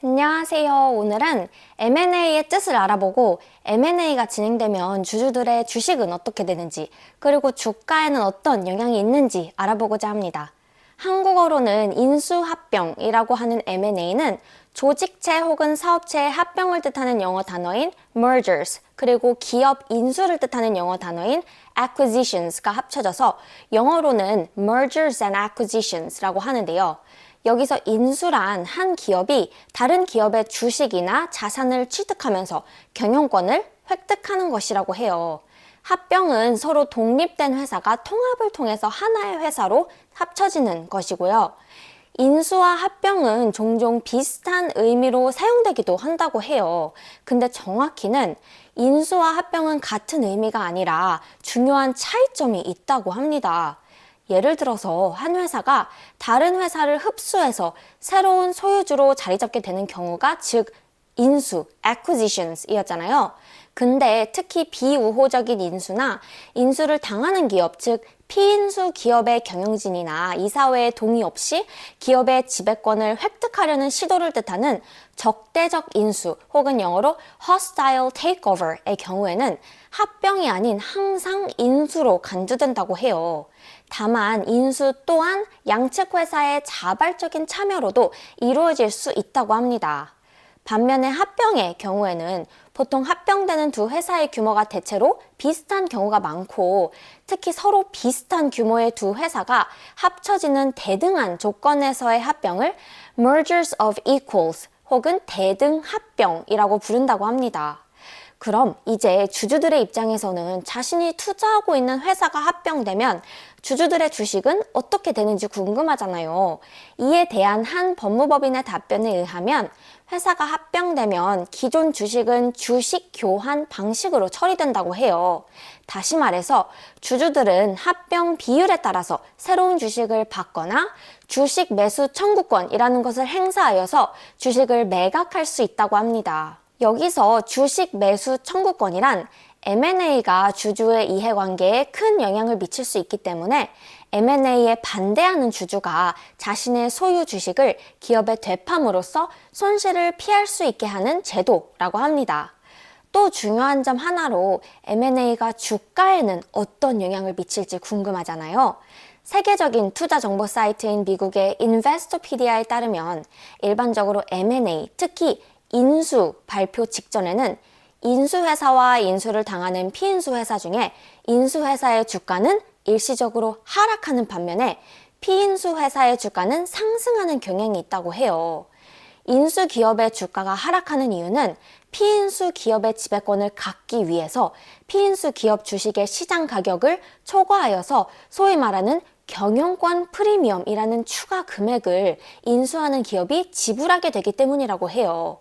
안녕하세요. 오늘은 M&A의 뜻을 알아보고 M&A가 진행되면 주주들의 주식은 어떻게 되는지, 그리고 주가에는 어떤 영향이 있는지 알아보고자 합니다. 한국어로는 인수합병이라고 하는 M&A는 조직체 혹은 사업체의 합병을 뜻하는 영어 단어인 mergers, 그리고 기업 인수를 뜻하는 영어 단어인 acquisitions가 합쳐져서 영어로는 mergers and acquisitions라고 하는데요. 여기서 인수란 한 기업이 다른 기업의 주식이나 자산을 취득하면서 경영권을 획득하는 것이라고 해요. 합병은 서로 독립된 회사가 통합을 통해서 하나의 회사로 합쳐지는 것이고요. 인수와 합병은 종종 비슷한 의미로 사용되기도 한다고 해요. 근데 정확히는 인수와 합병은 같은 의미가 아니라 중요한 차이점이 있다고 합니다. 예를 들어서 한 회사가 다른 회사를 흡수해서 새로운 소유주로 자리 잡게 되는 경우가 즉 인수, acquisitions이었잖아요. 근데 특히 비우호적인 인수나 인수를 당하는 기업, 즉 피인수 기업의 경영진이나 이사회의 동의 없이 기업의 지배권을 획득하려는 시도를 뜻하는 적대적 인수 혹은 영어로 hostile takeover의 경우에는 합병이 아닌 항상 인수로 간주된다고 해요. 다만 인수 또한 양측 회사의 자발적인 참여로도 이루어질 수 있다고 합니다. 반면에 합병의 경우에는 보통 합병되는 두 회사의 규모가 대체로 비슷한 경우가 많고, 특히 서로 비슷한 규모의 두 회사가 합쳐지는 대등한 조건에서의 합병을 mergers of equals 혹은 대등 합병이라고 부른다고 합니다. 그럼 이제 주주들의 입장에서는 자신이 투자하고 있는 회사가 합병되면 주주들의 주식은 어떻게 되는지 궁금하잖아요. 이에 대한 한 법무법인의 답변에 의하면 회사가 합병되면 기존 주식은 주식 교환 방식으로 처리된다고 해요. 다시 말해서 주주들은 합병 비율에 따라서 새로운 주식을 받거나 주식 매수 청구권이라는 것을 행사하여서 주식을 매각할 수 있다고 합니다. 여기서 주식 매수 청구권이란 M&A가 주주의 이해관계에 큰 영향을 미칠 수 있기 때문에 M&A에 반대하는 주주가 자신의 소유 주식을 기업에 되팔음으로써 손실을 피할 수 있게 하는 제도라고 합니다. 또 중요한 점 하나로 M&A가 주가에는 어떤 영향을 미칠지 궁금하잖아요. 세계적인 투자 정보 사이트인 미국의 인베스토피디아에 따르면 일반적으로 M&A, 특히 인수 발표 직전에는 인수회사와 인수를 당하는 피인수회사 중에 인수회사의 주가는 일시적으로 하락하는 반면에 피인수회사의 주가는 상승하는 경향이 있다고 해요. 인수기업의 주가가 하락하는 이유는 피인수기업의 지배권을 갖기 위해서 피인수기업 주식의 시장 가격을 초과하여서 소위 말하는 경영권 프리미엄이라는 추가 금액을 인수하는 기업이 지불하게 되기 때문이라고 해요.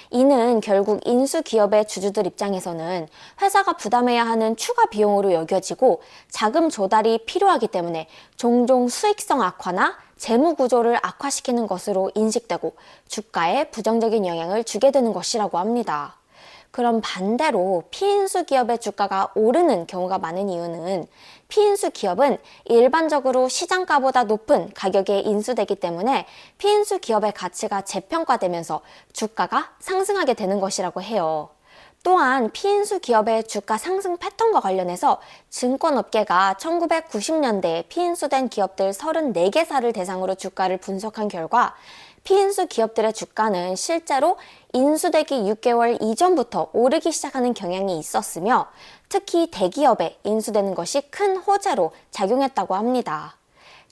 이는 결국 인수기업의 주주들 입장에서는 회사가 부담해야 하는 추가 비용으로 여겨지고 자금 조달이 필요하기 때문에 종종 수익성 악화나 재무 구조를 악화시키는 것으로 인식되고 주가에 부정적인 영향을 주게 되는 것이라고 합니다. 그럼 반대로 피인수 기업의 주가가 오르는 경우가 많은 이유는 피인수 기업은 일반적으로 시장가보다 높은 가격에 인수되기 때문에 피인수 기업의 가치가 재평가되면서 주가가 상승하게 되는 것이라고 해요. 또한 피인수 기업의 주가 상승 패턴과 관련해서 증권업계가 1990년대에 피인수된 기업들 34개사를 대상으로 주가를 분석한 결과 피인수 기업들의 주가는 실제로 인수되기 6개월 이전부터 오르기 시작하는 경향이 있었으며 특히 대기업에 인수되는 것이 큰 호재로 작용했다고 합니다.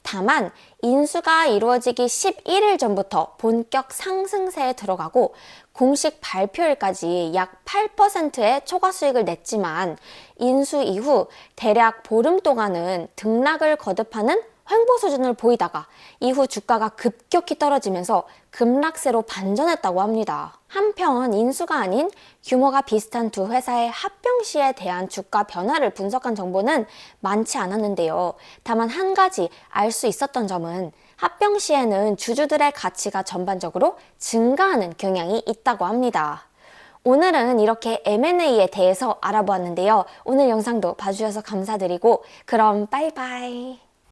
다만 인수가 이루어지기 11일 전부터 본격 상승세에 들어가고 공식 발표일까지 약 8%의 초과 수익을 냈지만 인수 이후 대략 보름 동안은 등락을 거듭하는 횡보 수준을 보이다가 이후 주가가 급격히 떨어지면서 급락세로 반전했다고 합니다. 한편 인수가 아닌 규모가 비슷한 두 회사의 합병 시에 대한 주가 변화를 분석한 정보는 많지 않았는데요. 다만 한 가지 알 수 있었던 점은 합병 시에는 주주들의 가치가 전반적으로 증가하는 경향이 있다고 합니다. 오늘은 이렇게 M&A에 대해서 알아보았는데요. 오늘 영상도 봐주셔서 감사드리고 그럼 빠이빠이.